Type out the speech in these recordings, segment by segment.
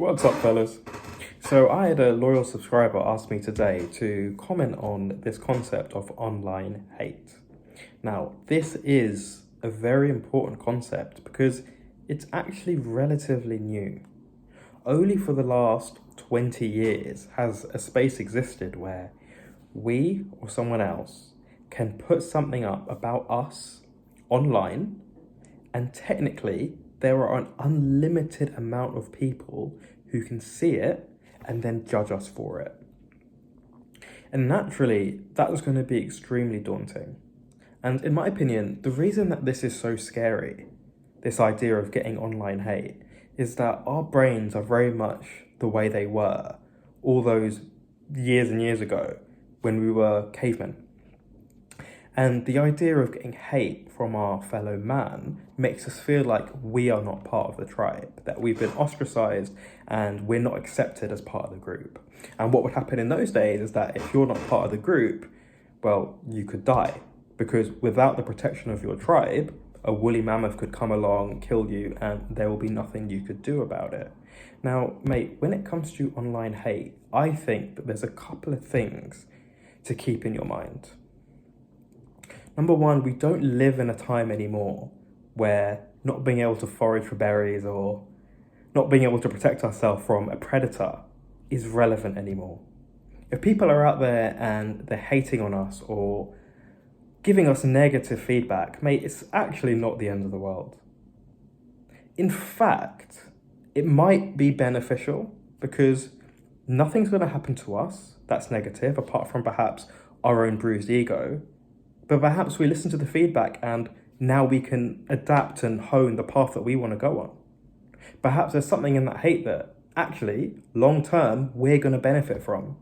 What's up, fellas? So I had a loyal subscriber ask me today to comment on this concept of online hate. Now, this is a very important concept because it's actually relatively new. Only for the last 20 years has a space existed where we or someone else can put something up about us online, and technically there are an unlimited amount of people who can see it and then judge us for it. And naturally, that was going to be extremely daunting. And in my opinion, the reason that this is so scary, this idea of getting online hate, is that our brains are very much the way they were all those years and years ago when we were cavemen. And the idea of getting hate from our fellow man makes us feel like we are not part of the tribe, that we've been ostracized and we're not accepted as part of the group. And what would happen in those days is that if you're not part of the group, well, you could die, because without the protection of your tribe, a woolly mammoth could come along, kill you, and there will be nothing you could do about it. Now, mate, when it comes to online hate, I think that there's a couple of things to keep in your mind. Number one, we don't live in a time anymore where not being able to forage for berries or not being able to protect ourselves from a predator is relevant anymore. If people are out there and they're hating on us or giving us negative feedback, mate, it's actually not the end of the world. In fact, it might be beneficial because nothing's going to happen to us that's negative, apart from perhaps our own bruised ego. But perhaps we listen to the feedback and now we can adapt and hone the path that we want to go on. Perhaps there's something in that hate that actually, long term, we're going to benefit from.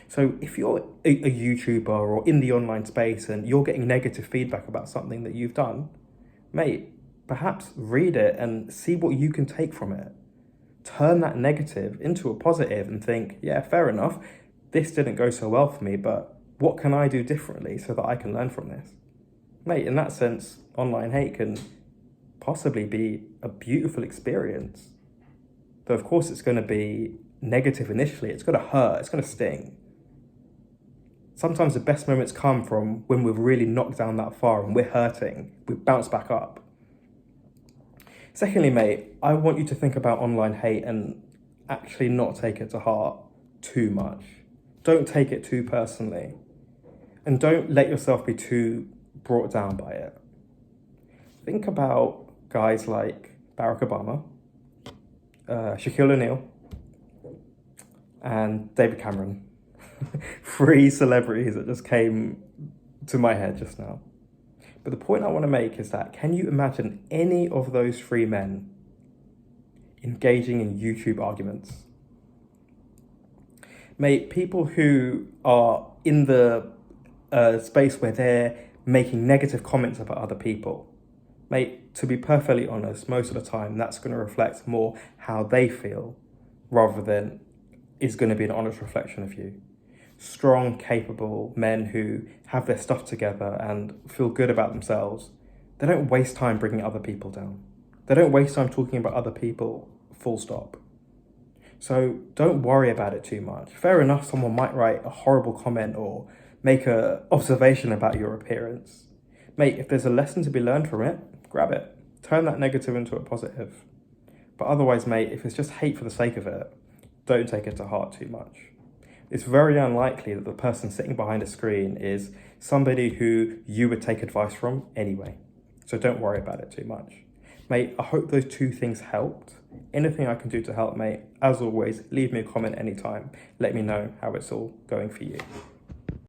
So if you're a YouTuber or in the online space and you're getting negative feedback about something that you've done, mate, perhaps read it and see what you can take from it. Turn that negative into a positive and think, yeah, fair enough, this didn't go so well for me, but what can I do differently so that I can learn from this? Mate, in that sense, online hate can possibly be a beautiful experience. Though of course it's going to be negative initially, it's going to hurt, it's going to sting. Sometimes the best moments come from when we've really knocked down that far and we're hurting, we bounce back up. Secondly, mate, I want you to think about online hate and actually not take it to heart too much. Don't take it too personally. And don't let yourself be too brought down by it. Think about guys like Barack Obama, Shaquille O'Neal, and David Cameron. 3 celebrities that just came to my head just now. But the point I want to make is that, can you imagine any of those 3 men engaging in YouTube arguments? Mate, people who are in the space where they're making negative comments about other people, mate, to be perfectly honest, most of the time that's going to reflect more how they feel rather than is going to be an honest reflection of you. Strong, capable men who have their stuff together and feel good about themselves, they don't waste time bringing other people down. They don't waste time talking about other people, full stop. So don't worry about it too much. Fair enough, someone might write a horrible comment or make an observation about your appearance. Mate, if there's a lesson to be learned from it, grab it. Turn that negative into a positive. But otherwise, mate, if it's just hate for the sake of it, don't take it to heart too much. It's very unlikely that the person sitting behind a screen is somebody who you would take advice from anyway. So don't worry about it too much. Mate, I hope those 2 things helped. Anything I can do to help, mate, as always, leave me a comment anytime. Let me know how it's all going for you.